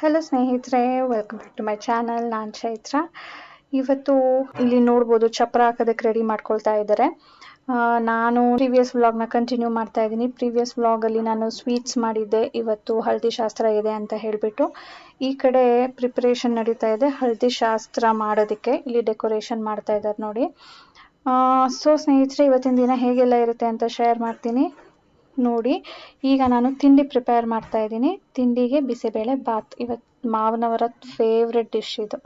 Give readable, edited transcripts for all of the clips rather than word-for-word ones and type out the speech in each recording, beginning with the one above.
Hello ಸ್ನೇಹಿತರೆ, welcome back to my channel. ನಾನು ಚೈತ್ರ. ಇವತ್ತು ಇಲ್ಲಿ ನೋಡ್ಬೋದು ಚಪ್ರ ಹಾಕೋದಕ್ಕೆ ರೆಡಿ ಮಾಡ್ಕೊಳ್ತಾ ಇದ್ದಾರೆ. ನಾನು ಪ್ರೀವಿಯಸ್ ವ್ಲಾಗ್ನ ಕಂಟಿನ್ಯೂ ಮಾಡ್ತಾ ಇದ್ದೀನಿ. ಪ್ರೀವಿಯಸ್ ವ್ಲಾಗಲ್ಲಿ ನಾನು ಸ್ವೀಟ್ಸ್ ಮಾಡಿದ್ದೆ. ಇವತ್ತು ಹಳದಿ ಶಾಸ್ತ್ರ ಇದೆ ಅಂತ ಹೇಳಿಬಿಟ್ಟು ಈ ಕಡೆ ಪ್ರಿಪರೇಷನ್ ನಡೀತಾ ಇದೆ. ಹಳದಿ ಶಾಸ್ತ್ರ ಮಾಡೋದಕ್ಕೆ ಇಲ್ಲಿ ಡೆಕೋರೇಷನ್ ಮಾಡ್ತಾ ಇದ್ದಾರೆ ನೋಡಿ. ಸೊ ಸ್ನೇಹಿತರೆ, ಇವತ್ತಿನ ದಿನ ಹೇಗೆಲ್ಲ ಇರುತ್ತೆ ಅಂತ ಶೇರ್ ಮಾಡ್ತೀನಿ ನೋಡಿ. ಈಗ ನಾನು ತಿಂಡಿ ಪ್ರಿಪೇರ್ ಮಾಡ್ತಾ ಇದ್ದೀನಿ. ತಿಂಡಿಗೆ ಬಿಸಿಬೇಳೆ ಬಾತ್. ಇವತ್ತು ಮಾವನವರ ಫೇವ್ರೆಟ್ ಡಿಶ್ ಇದು.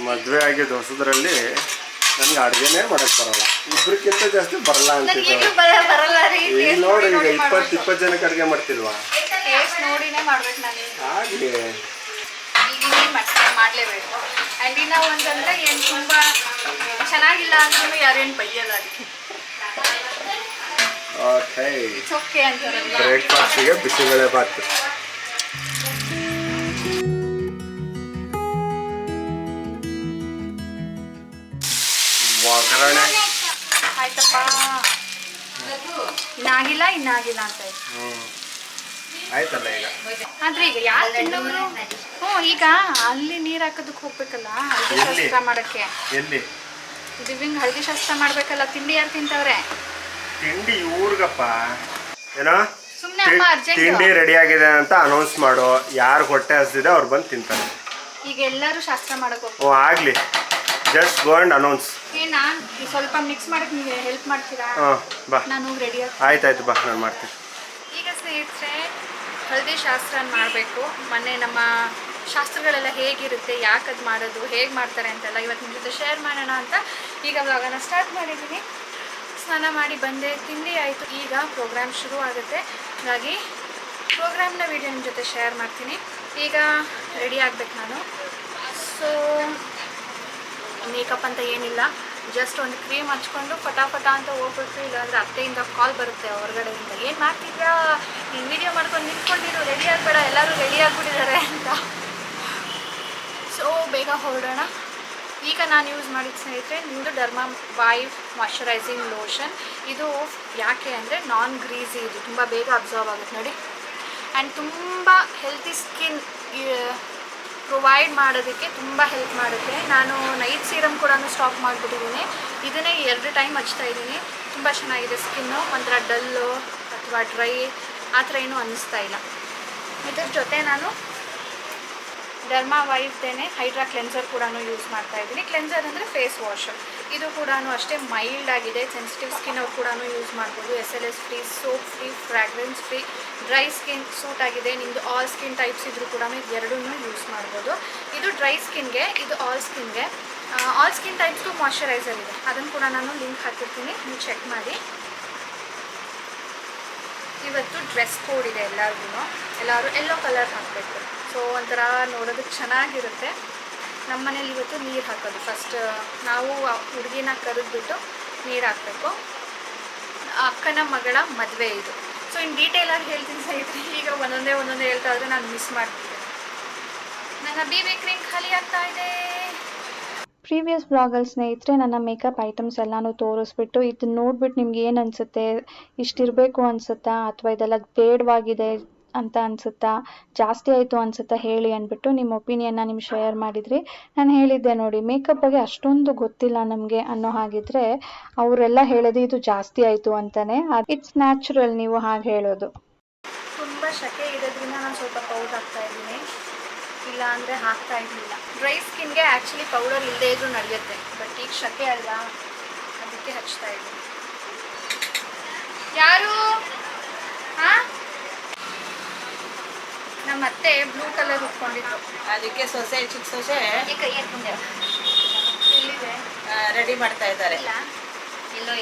ಮದುವೆ ಆಗಿದ್ದ ಹೊಸದ್ರಲ್ಲಿ ನನಗೆ ಅಡುಗೆನೇ ಮಾಡಕ್ ಬರಲ್ಲ. ಇಬ್ಬರಿಗಿಂತ ಜಾಸ್ತಿ ಬರಲ್ಲ ಅಂತಿದ್ದೆ. ನೋಡಿ, ಈಗ 20 ಜನಕ್ಕೆ ಅಡುಗೆ ಮಾಡ್ತಿಲ್ವಾ? ಹಾಗೆ ಮಾಡ್ಲೇಬೇಕು. ಅಂಡ್ ಇನ್ನ ಒಂದಂದ್ರೆ ಏನು ತುಂಬಾ ಚೆನ್ನಾಗಿಲ್ಲ ಅಂದ್ರೂ ಯಾರೇನು ಬೈಯಲ್ಲ. ಓಕೆ, ಬ್ರೇಕ್ಫಾಸ್ಟಿಗೆ ಬಿಸಿಬೇಳೆ ಬಾತ್. ಒಗ್ಗರಣೆ ಆಯ್ತಪ್ಪ. ಇನ್ನಾಗಿಲ್ಲ ಅಂತ ಆಯ್ತಲ್ಲ ಈಗ. ಆದ್ರೆ ಈಗ ಯಾರು ತಿನ್ನೋರು? ಈಗ ಅಲ್ಲಿ ನೀರ್ ಹಾಕೋದಕ್ಕೆ ಹೋಗ್ಬೇಕಲ್ಲ ಹಳದಿ ಶಾಸ್ತ್ರ ಮಾಡಕ್ಕೆ. ಎಲ್ಲಿ ದಿವ್ಯಂಗ್ ಹಳದಿ ಶಾಸ್ತ್ರ ಮಾಡ್ಬೇಕಲ್ಲ. ತಿಂಡಿ ಯಾರು ತಿಂತವ್ರೆ? ತಿಂಡಿ ಇವ್ರಿಗಪ್ಪ. ಏನೋ ಸುಮ್ನೆ ಅಮ್ಮ ಅರ್ಜೆಂಟ್ ತಿಂಡಿ ರೆಡಿ ಆಗಿದೆ ಅಂತ ಅನೌನ್ಸ್ ಮಾಡು. ಯಾರು ಹೊಟ್ಟೆ ಹಸ್ದಿದೆ ಅವ್ರು ಬಂದು ತಿಂತಾರೆ. ಈಗ ಎಲ್ಲರೂ ಶಾಸ್ತ್ರ ಮಾಡಕ್ ಹೋಗ್ತಾರೆ. ಓ ಆಗ್ಲಿ, ಜಸ್ಟ್ ಗೋ ಅಂಡ್ ಅನೌನ್ಸ್. ನಾನು ಸ್ವಲ್ಪ ಮಿಕ್ಸ್ ಮಾಡಕ್ ನೀವು ಹೆಲ್ಪ್ ಮಾಡ್ತೀರಾ? ಬಾ. ನಾನು ರೆಡಿ ಆಯ್ತಾಯ್ತು, ಬಾ, ನಾನು ಮಾಡ್ತೀನಿ. ಈಗ ಸ್ನೇಹಿತರೆ, ಹಳದಿ ಶಾಸ್ತ್ರ ಮಾಡಬೇಕು. ಮೊನ್ನೆ ನಮ್ಮ ಶಾಸ್ತ್ರಗಳೆಲ್ಲ ಹೇಗಿರುತ್ತೆ, ಯಾಕೆ ಅದು ಮಾಡೋದು, ಹೇಗೆ ಮಾಡ್ತಾರೆ ಅಂತೆಲ್ಲ ಇವತ್ತು ನಿಮ್ಮ ಜೊತೆ ಶೇರ್ ಮಾಡೋಣ ಅಂತ ಈಗ ವ್ಲಾಗನ್ನು ಸ್ಟಾರ್ಟ್ ಮಾಡಿದ್ದೀನಿ. ಸ್ನಾನ ಮಾಡಿ ಬಂದೆ, ತಿಂಡಿ ಆಯಿತು. ಈಗ ಪ್ರೋಗ್ರಾಮ್ ಶುರು ಆಗುತ್ತೆ. ಹಾಗಾಗಿ ಪ್ರೋಗ್ರಾಮ್ನ ವೀಡಿಯೋ ನಿಮ್ಮ ಜೊತೆ ಶೇರ್ ಮಾಡ್ತೀನಿ. ಈಗ ರೆಡಿ ಆಗಬೇಕು ನಾನು. ಸೊ ಮೇಕಪ್ ಅಂತ ಏನಿಲ್ಲ, ಜಸ್ಟ್ ಒಂದು ಕ್ರೀಮ್ ಹಚ್ಕೊಂಡು ಫಟಾಫಟ ಅಂತ ಹೋಗ್ಬಿಟ್ಟು, ಇಲ್ಲಾಂದರೆ ಅತ್ತೆಯಿಂದ ಕಾಲ್ ಬರುತ್ತೆ ಹೊರಗಡೆಯಿಂದ, ಏನು ಮಾಡ್ತಿದ್ಯಾ, ನೀನು ವೀಡಿಯೋ ಮಾಡ್ಕೊಂಡು ನಿಂತ್ಕೊಂಡಿರು, ರೆಡಿ ಆಗಬೇಡ, ಎಲ್ಲರೂ ರೆಡಿ ಆಗಿಬಿಟ್ಟಿದ್ದಾರೆ ಅಂತ. ಸೊ ಬೇಗ ಹೊರಡೋಣ. ಈಗ ನಾನು ಯೂಸ್ ಮಾಡಿದ ಸ್ನೇಹಿತರೆ ನಿಮ್ಮದು Dermavive ಮಾಯ್ಶ್ಚರೈಸಿಂಗ್ ಲೋಷನ್. ಇದು ಯಾಕೆ ಅಂದರೆ ನಾನ್ ಗ್ರೀಸಿ, ಇದು ತುಂಬ ಬೇಗ ಅಬ್ಸರ್ವ್ ಆಗುತ್ತೆ ನೋಡಿ. ಆ್ಯಂಡ್ ತುಂಬ ಹೆಲ್ತಿ ಸ್ಕಿನ್ ಪ್ರೊವೈಡ್ ಮಾಡೋದಕ್ಕೆ ತುಂಬ ಹೆಲ್ಪ್ ಮಾಡುತ್ತೆ. ನಾನು ನೈಟ್ ಸೀರಮ್ ಕೂಡ ಸ್ಟಾಕ್ ಮಾಡಿಬಿಟ್ಟಿದ್ದೀನಿ. ಇದನ್ನೇ 2 ಟೈಮ್ ಹಚ್ತಾ ಇದ್ದೀನಿ. ತುಂಬ ಚೆನ್ನಾಗಿದೆ ಸ್ಕಿನ್ನು. ಒಂಥರ ಡಲ್ಲು ಅಥವಾ ಡ್ರೈ ಆ ಥರ ಏನೂ ಅನ್ನಿಸ್ತಾ ಇಲ್ಲ. ಇದ್ರ ಜೊತೆ ನಾನು Dermavive ಹೈಡ್ರಾ ಕ್ಲೆನ್ಸರ್ ಕೂಡ ಯೂಸ್ ಮಾಡ್ತಾ ಇದ್ದೀನಿ. ಕ್ಲೆನ್ಸರ್ ಅಂದರೆ ಫೇಸ್ ವಾಶ್. ಇದು ಕೂಡ ಅಷ್ಟೇ ಮೈಲ್ಡ್ ಆಗಿದೆ. ಸೆನ್ಸಿಟಿವ್ ಸ್ಕಿನ್ ಅವ್ರು ಕೂಡ ಯೂಸ್ ಮಾಡ್ಬೋದು. SLS free, soap free, fragrance free, dry skin suit ಆಗಿದೆ. ನಿಮ್ಮದು ಆಲ್ ಸ್ಕಿನ್ ಟೈಪ್ಸ್ ಇದ್ರೂ ಕೂಡ ಎರಡೂ ಯೂಸ್ ಮಾಡ್ಬೋದು. ಇದು ಡ್ರೈ ಸ್ಕಿನ್ಗೆ, ಇದು ಆಲ್ ಸ್ಕಿನ್ಗೆ. ಆಲ್ ಸ್ಕಿನ್ ಟೈಪ್ಸ್ಗೂ ಮಾಯ್ಶ್ಚರೈಸರ್ ಇದೆ, ಅದನ್ನು ಕೂಡ ನಾನು ಲಿಂಕ್ ಹಾಕಿರ್ತೀನಿ, ನೀವು ಚೆಕ್ ಮಾಡಿ. ಇವತ್ತು ಡ್ರೆಸ್ ಕೋಡ್ ಇದೆ ಎಲ್ಲರೂ ಯೆಲ್ಲೋ ಕಲರ್ ಹಾಕಬೇಕು. ಸೊ ಒಂಥರ ನೋಡೋದಕ್ಕೆ ಚೆನ್ನಾಗಿರುತ್ತೆ. ನಮ್ಮ ಮನೇಲಿ ಇವತ್ತು ನೀರು ಹಾಕೋದು. ಫಸ್ಟ್ ನಾವು ಹುಡುಗಿನ ಕರೆದ್ಬಿಟ್ಟು ನೀರು ಹಾಕಬೇಕು. ಅಕ್ಕನ ಮಗಳ ಮದುವೆ ಇದು. ಸೊ ಇನ್ನು ಡೀಟೇಲಾಗಿ ಹೇಳ್ತೀನಿ ಸ್ನೇಹಿತರೆ. ಈಗ ಒಂದೊಂದೇ ಹೇಳ್ತಾ ಇದ್ರೆ ನಾನು ಮಿಸ್ ಮಾಡ್ತೀನಿ. ನನ್ನ BB ಕ್ರೀಮ್ ಖಾಲಿ ಆಗ್ತಾ ಇದೆ. ಪ್ರೀವಿಯಸ್ ವ್ಲಾಗಲ್ಲಿ ಸ್ನೇಹಿತರೆ ನನ್ನ ಮೇಕಪ್ ಐಟಮ್ಸ್ ಎಲ್ಲನೂ ತೋರಿಸ್ಬಿಟ್ಟು ಇದನ್ನ ನೋಡ್ಬಿಟ್ಟು ನಿಮ್ಗೆ ಏನು ಅನಿಸುತ್ತೆ, ಇಷ್ಟಿರಬೇಕು ಅನಿಸುತ್ತಾ ಅಥವಾ ಇದೆಲ್ಲ ಬೇಡವಾಗಿದೆ ಅಂತ ಅನಿಸುತ್ತಾ, ಜಾಸ್ತಿ ಆಯಿತು ಅನಿಸುತ್ತಾ ಹೇಳಿ ಅಂದ್ಬಿಟ್ಟು ನಿಮ್ಮ ಒಪಿನಿಯನ್ನ ನಿಮ್ಗೆ ಶೇರ್ ಮಾಡಿದ್ರಿ. ನಾನು ಹೇಳಿದ್ದೆ ನೋಡಿ, ಮೇಕಪ್ ಬಗ್ಗೆ ಅಷ್ಟೊಂದು ಗೊತ್ತಿಲ್ಲ ನಮಗೆ ಅನ್ನೋ ಹಾಗಿದ್ರೆ ಅವರೆಲ್ಲ ಹೇಳೋದು ಇದು ಜಾಸ್ತಿ ಆಯಿತು ಅಂತಲೇ. ಇಟ್ಸ್ ನ್ಯಾಚುರಲ್ ನೀವು ಹಾಗೆ ಹೇಳೋದು. ತುಂಬ ಶಕೆ ಇರೋದ್ರಿಂದ ನಾನು ಸ್ವಲ್ಪ ಪೌಡರ್ ಹಾಕ್ತಾ ಇದ್ದೀನಿ, ಇಲ್ಲ ಅಂದರೆ ಹಾಕ್ತಾ ಇರಲಿಲ್ಲ. ಡ್ರೈ ಸ್ಕಿನ್ಗೆ ಆ್ಯಕ್ಚುಲಿ ಪೌಡರ್ ಇಲ್ಲದೇ ಇದ್ರೂ ನಡೆಯುತ್ತೆ, ಬಟ್ ಈಗ ಶಕೆ ಅಲ್ಲ, ಅದಕ್ಕೆ ಹಚ್ತಾ ಇದ್ದೀನಿ. ಯಾರು ನಮ್ಮ ಅತ್ತೆ ಬ್ಲೂ ಕಲರ್ ಉಟ್ಕೊಂಡಿದ್ರು, ಅದಕ್ಕೆ ಸೊಸೆ ಚಿಕ್ಕ ಸೊಸೆ ಇಲ್ಲಿದೆ ರೆಡಿ ಮಾಡ್ತಾ ಇದ್ದಾರೆ. ಎಲ್ಲೋ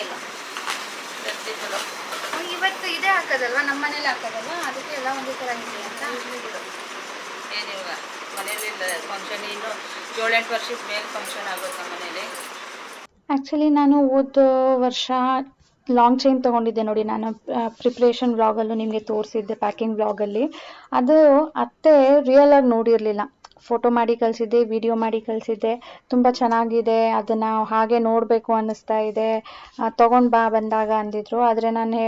ಇವತ್ತು ಇದೇ ಹಾಕೋದಲ್ವ, ನಮ್ಮ ಮನೇಲಿ ಹಾಕೋದಲ್ವ, ಅದಕ್ಕೆ ಎಲ್ಲ ಒಂದೇ ಥರ ಇದೆ ಅಂತ. ಏನಿಲ್ಲ, ಮನೇಲಿ ಫಂಕ್ಷನ್ ಇನ್ನು 7-8 ವರ್ಷದ ಮೇಲೆ ಫಂಕ್ಷನ್ ಆಗುತ್ತೆ ನಮ್ಮ ಮನೇಲಿ. ಆ್ಯಕ್ಚುಲಿ ನಾನು ಹೋದ ವರ್ಷ ಲಾಂಗ್ ಚೈನ್ ತೊಗೊಂಡಿದ್ದೆ ನೋಡಿ. ನಾನು ಪ್ರಿಪ್ರೇಷನ್ ವ್ಲಾಗಲ್ಲೂ ನಿಮಗೆ ತೋರಿಸಿದ್ದೆ, ಪ್ಯಾಕಿಂಗ್ ವ್ಲಾಗಲ್ಲಿ. ಅದು ಅತ್ತೆ ರಿಯಲ್ ಆಗಿ ನೋಡಿರಲಿಲ್ಲ. ಫೋಟೋ ಮಾಡಿ ಕಳಿಸಿದ್ದೆ, ವಿಡಿಯೋ ಮಾಡಿ ಕಳಿಸಿದ್ದೆ. ತುಂಬ ಚೆನ್ನಾಗಿದೆ, ಅದನ್ನು ಹಾಗೆ ನೋಡಬೇಕು ಅನ್ನಿಸ್ತಾ ಇದೆ, ತೊಗೊಂಡು ಬಾ ಬಂದಾಗ ಅಂದಿದ್ರು. ಆದರೆ ನಾನು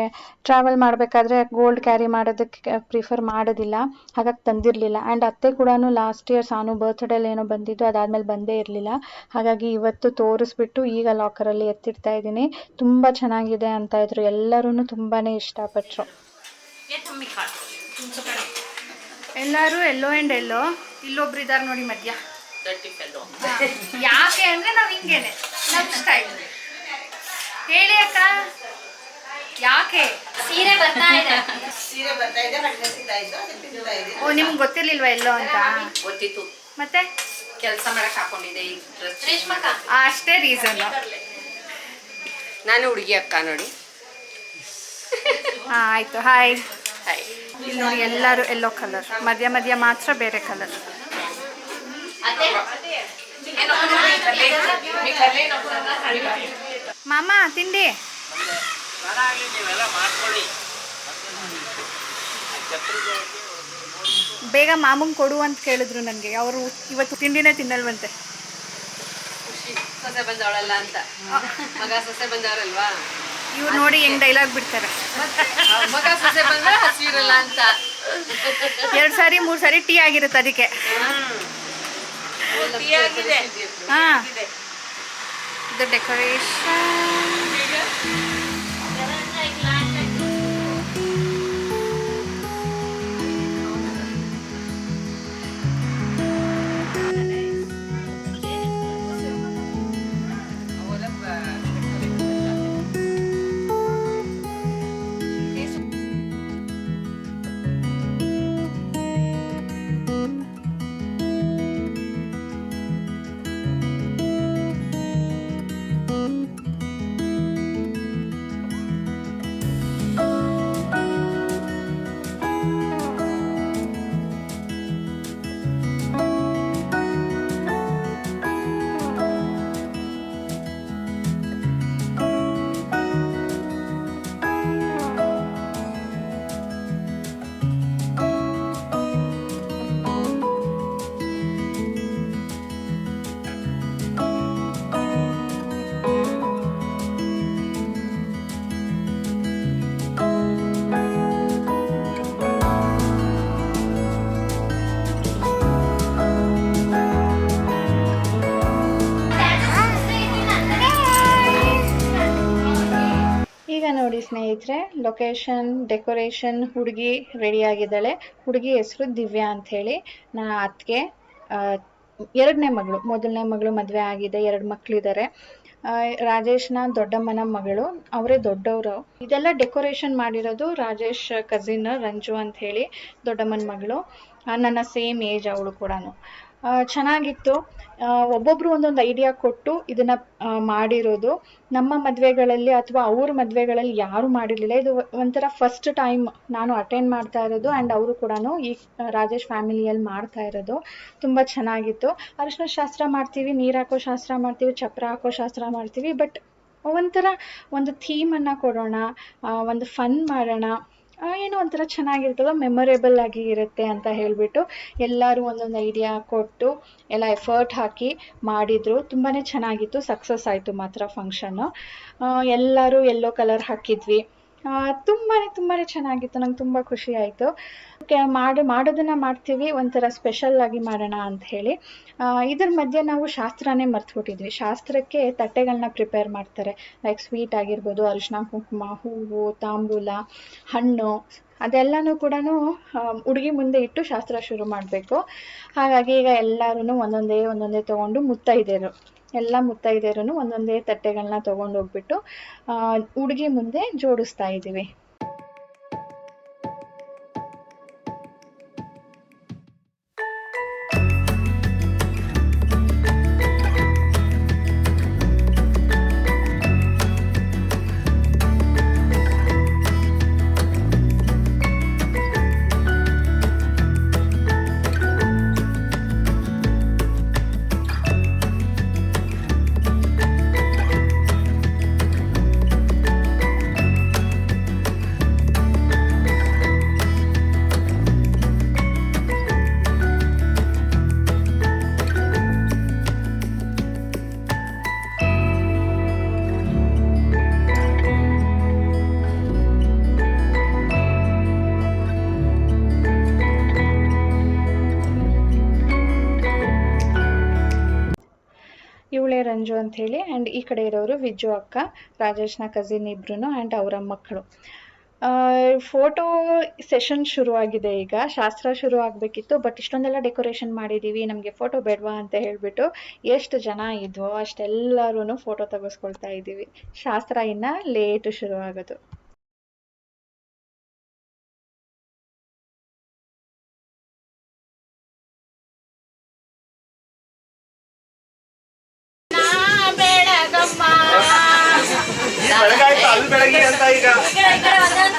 ಟ್ರಾವೆಲ್ ಮಾಡಬೇಕಾದ್ರೆ ಗೋಲ್ಡ್ ಕ್ಯಾರಿ ಮಾಡೋದಕ್ಕೆ ಪ್ರಿಫರ್ ಮಾಡೋದಿಲ್ಲ, ಹಾಗಾಗಿ ತಂದಿರಲಿಲ್ಲ. ಆ್ಯಂಡ್ ಅತ್ತೆ ಕೂಡ ಲಾಸ್ಟ್ ಇಯರ್ ಸಾನು ಬರ್ತ್ಡೇಲಿ ಏನೋ ಬಂದಿದ್ದು, ಅದಾದಮೇಲೆ ಬಂದೇ ಇರಲಿಲ್ಲ. ಹಾಗಾಗಿ ಇವತ್ತು ತೋರಿಸ್ಬಿಟ್ಟು ಈಗ ಲಾಕರಲ್ಲಿ ಎತ್ತಿಡ್ತಾ ಇದ್ದೀನಿ. ತುಂಬ ಚೆನ್ನಾಗಿದೆ ಅಂತ ಇದ್ರು, ಎಲ್ಲರೂ ತುಂಬಾ ಇಷ್ಟಪಟ್ಟರು. ಎಲ್ಲರೂ ಎಲ್ಲೋ ಆ್ಯಂಡ್ ಎಲ್ಲೋ. ಇಲ್ಲೊಬ್ರು ಇದ್ದಾರೆ ನೋಡಿ ಮಧ್ಯ. ಯಾಕೆ ಅಂದರೆ ನಾವು ಹಿಂಗೇನೆ ನಮ್ಮ ಸ್ಟೈಲ್. ಹೇಳಿ ಅಕ್ಕ, ಯಾಕೆ ಸೀರೆ ಬರ್ತಾ ಇದೆ? ಓ, ನಿಮ್ಗೆ ಗೊತ್ತಿರ್ಲಿಲ್ವಾ ಎಲ್ಲೋ ಅಂತ? ಗೊತ್ತಿತ್ತು, ಮತ್ತೆ ಕೆಲಸ ಮಾಡಕ್ ಹಾಕೊಂಡಿದ್ದೆ ಈ ಡ್ರೆಸ್. ಅಷ್ಟೇ ರೀಸನ್. ನಾನು ಹುಡುಗಿ ಅಕ್ಕ ನೋಡಿ. ಹಾಂ ಆಯಿತು, ಹಾಯ್. ಹಾಯ್. ಇಲ್ಲಿ ನೋಡಿ ಎಲ್ಲರೂ ಎಲ್ಲೋ ಕಲರ್, ಮಧ್ಯ ಮಧ್ಯ ಮಾತ್ರ ಬೇರೆ ಕಲರ್. ಮಾಮ ತಿಂಡಿ ಬೇಗ ಮಾಮಂಗೆ ಕೊಡು ಅಂತ ಕೇಳಿದ್ರು ನನಗೆ. ಅವರು ಇವತ್ತು ತಿಂಡಿನೇ ತಿನ್ನಲ್ವಂತೆ. ಸೊಸೆ ಬಂದವಳಲ್ಲ ಅಂತ, ಮಗ ಸೊಸೆ ಬಂದವರಲ್ವಾ, ಇವ್ರು ನೋಡಿ ಹೆಂಗ್ ಡೈಲಾಗ್ ಬಿಡ್ತಾರೆ. ಮಗ ಸೊಸೆ ಬಂದ್ರೆ ಹಸಿರಲ್ಲ ಅಂತ. 2 ಸಾರಿ 3 ಸಾರಿ ಟೀ ಆಗಿರುತ್ತೆ ಅದಕ್ಕೆ. ಹಾಂ, ಇದು ಡೆಕೋರೇಷನ್. ಈಗ ನೋಡಿ ಸ್ನೇಹಿತರೆ, ಲೊಕೇಶನ್, ಡೆಕೋರೇಷನ್, ಹುಡುಗಿ ರೆಡಿ ಆಗಿದ್ದಾಳೆ. ಹುಡುಗಿ ಹೆಸರು ದಿವ್ಯಾ ಅಂತ ಹೇಳಿ. ನನ್ನ ಅತ್ತಿಗೆ 2ನೇ ಮಗಳು, 1ನೇ ಮಗಳು ಮದುವೆ ಆಗಿದೆ, 2 ಮಕ್ಕಳಿದ್ದಾರೆ. ರಾಜೇಶ್ನ ದೊಡ್ಡಮ್ಮನ ಮಗಳು, ಅವರೇ ದೊಡ್ಡವರು. ಇದೆಲ್ಲ ಡೆಕೋರೇಷನ್ ಮಾಡಿರೋದು ರಾಜೇಶ್ ಕಸಿನ್ ರಂಜು ಅಂತ ಹೇಳಿ, ದೊಡ್ಡಮ್ಮನ ಮಗಳು. ನನ್ನ ಸೇಮ್ ಏಜ್ ಅವಳು ಕೂಡ. ಚೆನ್ನಾಗಿತ್ತು. ಒಬ್ಬೊಬ್ಬರು ಒಂದೊಂದು ಐಡಿಯಾ ಕೊಟ್ಟು ಇದನ್ನು ಮಾಡಿರೋದು. ನಮ್ಮ ಮದುವೆಗಳಲ್ಲಿ ಅಥವಾ ಅವ್ರ ಮದುವೆಗಳಲ್ಲಿ ಯಾರೂ ಮಾಡಿರಲಿಲ್ಲ. ಇದು ಒಂಥರ ಫಸ್ಟ್ ಟೈಮ್ ನಾನು ಅಟೆಂಡ್ ಮಾಡ್ತಾ ಇರೋದು. ಆ್ಯಂಡ್ ಅವರು ಕೂಡ ಈ ರಾಜೇಶ್ ಫ್ಯಾಮಿಲಿಯಲ್ಲಿ ಮಾಡ್ತಾ ಇರೋದು. ತುಂಬ ಚೆನ್ನಾಗಿತ್ತು. ಅರಿಶಿನ ಶಾಸ್ತ್ರ ಮಾಡ್ತೀವಿ, ನೀರು ಹಾಕೋ ಶಾಸ್ತ್ರ ಮಾಡ್ತೀವಿ, ಚಪ್ರ ಹಾಕೋ ಶಾಸ್ತ್ರ ಮಾಡ್ತೀವಿ. ಬಟ್ ಒಂಥರ ಒಂದು ಥೀಮನ್ನು ಕೊಡೋಣ, ಒಂದು ಫನ್ ಮಾಡೋಣ, ಏನೋ ಒಂಥರ ಚೆನ್ನಾಗಿರ್ತದೆ, ಮೆಮೊರೇಬಲ್ ಆಗಿ ಇರುತ್ತೆ ಅಂತ ಹೇಳಿಬಿಟ್ಟು ಎಲ್ಲರೂ ಒಂದೊಂದು ಐಡಿಯಾ ಕೊಟ್ಟು ಎಲ್ಲ ಎಫರ್ಟ್ ಹಾಕಿ ಮಾಡಿದರು. ತುಂಬಾ ಚೆನ್ನಾಗಿತ್ತು. ಸಕ್ಸಸ್ ಆಯಿತು ಮಾತ್ರ ಫಂಕ್ಷನ್ನು. ಎಲ್ಲರೂ ಯೆಲ್ಲೋ ಕಲರ್ ಹಾಕಿದ್ವಿ. ತುಂಬಾ ಚೆನ್ನಾಗಿತ್ತು. ನಂಗೆ ತುಂಬ ಖುಷಿ ಆಯಿತು. ಮಾಡೋದನ್ನು ಮಾಡ್ತೀವಿ, ಒಂಥರ ಸ್ಪೆಷಲ್ ಆಗಿ ಮಾಡೋಣ ಅಂತ ಹೇಳಿ. ಇದ್ರ ಮಧ್ಯೆ ನಾವು ಶಾಸ್ತ್ರನೇ ಮರ್ತ್ಬಿಟ್ಟಿದ್ವಿ. ಶಾಸ್ತ್ರಕ್ಕೆ ತಟ್ಟೆಗಳನ್ನ ಪ್ರಿಪೇರ್ ಮಾಡ್ತಾರೆ. ಲೈಕ್ ಸ್ವೀಟ್ ಆಗಿರ್ಬೋದು, ಅರಿಶಿನ ಕುಂಕುಮ, ಹೂವು, ತಾಂಬೂಲ, ಹಣ್ಣು, ಅದೆಲ್ಲನೂ ಕೂಡ ಹುಡುಗಿ ಮುಂದೆ ಇಟ್ಟು ಶಾಸ್ತ್ರ ಶುರು ಮಾಡಬೇಕು. ಹಾಗಾಗಿ ಈಗ ಎಲ್ಲರೂ ಒಂದೊಂದೇ ತೊಗೊಂಡು ಎಲ್ಲ ಮುತ್ತೈದೆಯರೂ ಒಂದೊಂದೇ ತಟ್ಟೆಗಳನ್ನ ತೊಗೊಂಡು ಹೋಗ್ಬಿಟ್ಟು ಹುಡುಗಿ ಮುಂದೆ ಜೋಡಿಸ್ತಾ ಇದ್ದೀವಿ. ರಂಜು ಅಂತ ಹೇಳಿ. ಆ್ಯಂಡ್ ಈ ಕಡೆ ಇರೋರು ವಿಜ್ಜು ಅಕ್ಕ, ರಾಜೇಶ್ನ ಕಸಿನ್ ಇಬ್ರು ಆ್ಯಂಡ್ ಅವರ ಮಕ್ಕಳು. ಫೋಟೋ ಸೆಷನ್ ಶುರುವಾಗಿದೆ. ಈಗ ಶಾಸ್ತ್ರ ಶುರು ಆಗಬೇಕಿತ್ತು, ಬಟ್ ಇಷ್ಟೊಂದೆಲ್ಲ ಡೆಕೋರೇಷನ್ ಮಾಡಿದ್ದೀವಿ, ನಮಗೆ ಫೋಟೋ ಬೇಡವಾ ಅಂತ ಹೇಳಿಬಿಟ್ಟು ಎಷ್ಟು ಜನ ಇದ್ವೋ ಅಷ್ಟೆಲ್ಲರೂ ಫೋಟೋ ತೆಗೆಸ್ಕೊಳ್ತಾ ಇದ್ದೀವಿ. ಶಾಸ್ತ್ರ ಇನ್ನು ಲೇಟು ಶುರುವಾಗೋದು. ಬೆಳಗಾಯ್ತು, ಅಲ್ಲಿ ಬೆಳಗ್ಗೆ ಅಂತ ಈಗ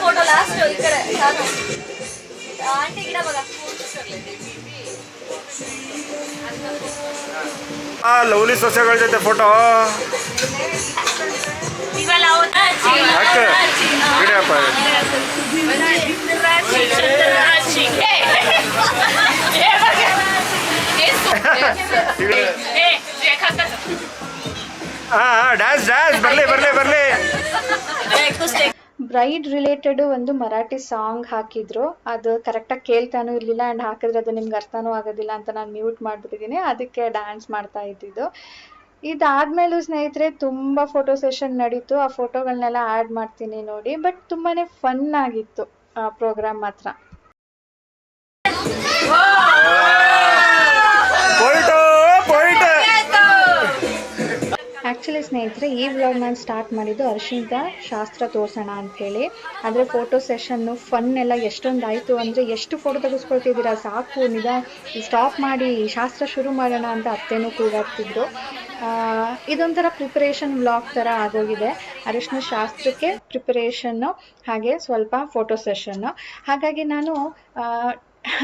ಫೋಟೋ ಲಾಸ್ಟ್ ಈ ಕಡೆ ಸಾನು ಆಂಟಿ ಗಿಡ ಮಗ ಲವ್ಲಿ ಸೊಸೆಗಳ ಜೊತೆ ಫೋಟೋ ಡ್ಯಾನ್ಸ್ ಡ್ಯಾನ್ಸ್ ಬರ್ಲಿ ಬರ್ಲಿ ಬರ್ಲಿ. ಬ್ರೈಡ್ ರಿಲೇಟೆಡ್ ಒಂದು ಮರಾಠಿ ಸಾಂಗ್ ಹಾಕಿದ್ರು, ಅದು ಕರೆಕ್ಟಾಗಿ ಕೇಳ್ತಾನೂ ಇರಲಿಲ್ಲ. ಆ್ಯಂಡ್ ಹಾಕಿದ್ರೆ ಅದು ನಿಮ್ಗೆ ಅರ್ಥನೂ ಆಗೋದಿಲ್ಲ ಅಂತ ನಾನು ಮ್ಯೂಟ್ ಮಾಡಿಬಿಟ್ಟಿದ್ದೀನಿ, ಅದಕ್ಕೆ ಡ್ಯಾನ್ಸ್ ಮಾಡ್ತಾ ಇದ್ದಿದ್ದು. ಇದಾದ್ಮೇಲೂ ಸ್ನೇಹಿತರೆ ತುಂಬ ಫೋಟೋ ಸೆಷನ್ ನಡೀತು. ಆ ಫೋಟೋಗಳನ್ನೆಲ್ಲ ಆ್ಯಡ್ ಮಾಡ್ತೀನಿ ನೋಡಿ. ಬಟ್ ತುಂಬಾ ಫನ್ ಆಗಿತ್ತು ಆ ಪ್ರೋಗ್ರಾಮ್ ಮಾತ್ರ. ಆ್ಯಕ್ಚುಲಿ ಸ್ನೇಹಿತರೆ, ಈ ವ್ಲಾಗ್ ನಾನು ಸ್ಟಾರ್ಟ್ ಮಾಡಿದ್ದು ಅರಿಶಿಣದ ಶಾಸ್ತ್ರ ತೋರಿಸೋಣ ಅಂಥೇಳಿ. ಆದರೆ ಫೋಟೋ ಸೆಷನ್ನು ಫನ್ ಎಲ್ಲ ಎಷ್ಟೊಂದು ಆಯಿತು ಅಂದರೆ, ಎಷ್ಟು ಫೋಟೋ ತೆಗೆಸ್ಕೊಳ್ತಿದ್ದೀರಾ, ಸಾಕು ಸ್ಟಾಪ್ ಮಾಡಿ ಶಾಸ್ತ್ರ ಶುರು ಮಾಡೋಣ ಅಂತ ಅತ್ತೇನೂ ಕೂಗಾಡ್ತಿದ್ರು. ಇದೊಂಥರ ಪ್ರಿಪರೇಷನ್ ವ್ಲಾಗ್ ಥರ ಆಗೋಗಿದೆ. ಅರಿಶಿನ ಶಾಸ್ತ್ರಕ್ಕೆ ಪ್ರಿಪರೇಷನ್ನು, ಹಾಗೆ ಸ್ವಲ್ಪ ಫೋಟೋ ಸೆಷನ್ನು. ಹಾಗಾಗಿ ನಾನು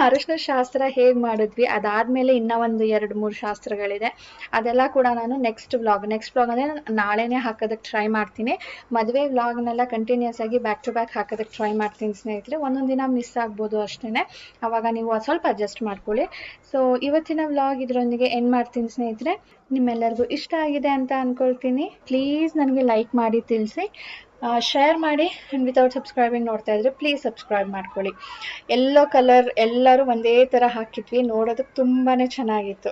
ಅರಿಶಿನ ಶಾಸ್ತ್ರ ಹೇಗೆ ಮಾಡಿದ್ವಿ, ಅದಾದಮೇಲೆ ಇನ್ನೂ ಒಂದು 2-3 ಶಾಸ್ತ್ರಗಳಿದೆ, ಅದೆಲ್ಲ ಕೂಡ ನಾನು ನೆಕ್ಸ್ಟ್ ವ್ಲಾಗ್ ಅಂದರೆ ನಾಳೆನೇ ಹಾಕೋದಕ್ಕೆ ಟ್ರೈ ಮಾಡ್ತೀನಿ. ಮದುವೆ ವ್ಲಾಗ್ನೆಲ್ಲ ಕಂಟಿನ್ಯೂಸ್ ಆಗಿ ಬ್ಯಾಕ್ ಟು ಬ್ಯಾಕ್ ಹಾಕೋದಕ್ಕೆ ಟ್ರೈ ಮಾಡ್ತೀನಿ ಸ್ನೇಹಿತರೆ. ಒಂದೊಂದು ದಿನ ಮಿಸ್ ಆಗ್ಬೋದು ಅಷ್ಟೇ, ಆವಾಗ ನೀವು ಸ್ವಲ್ಪ ಅಡ್ಜಸ್ಟ್ ಮಾಡ್ಕೊಳ್ಳಿ. ಸೊ ಇವತ್ತಿನ ವ್ಲಾಗ್ ಇದರೊಂದಿಗೆ ಎಂಡ್ ಮಾಡ್ತೀನಿ ಸ್ನೇಹಿತರೆ. ನಿಮ್ಮೆಲ್ಲರಿಗೂ ಇಷ್ಟ ಆಗಿದೆ ಅಂತ ಅಂದ್ಕೊಳ್ತೀನಿ. ಪ್ಲೀಸ್ ನನಗೆ ಲೈಕ್ ಮಾಡಿ ತಿಳಿಸಿ, ಶೇರ್ ಮಾಡಿ. ಆ್ಯಂಡ್ ವಿತೌಟ್ ಸಬ್ಸ್ಕ್ರೈಬಿಂಗ್ ನೋಡ್ತಾ ಇದ್ರೆ ಪ್ಲೀಸ್ ಸಬ್ಸ್ಕ್ರೈಬ್ ಮಾಡ್ಕೊಳ್ಳಿ. ಎಲ್ಲೋ ಕಲರ್ ಎಲ್ಲರೂ ಒಂದೇ ಥರ ಹಾಕಿದ್ವಿ, ನೋಡೋದಕ್ಕೆ ತುಂಬಾ ಚೆನ್ನಾಗಿತ್ತು.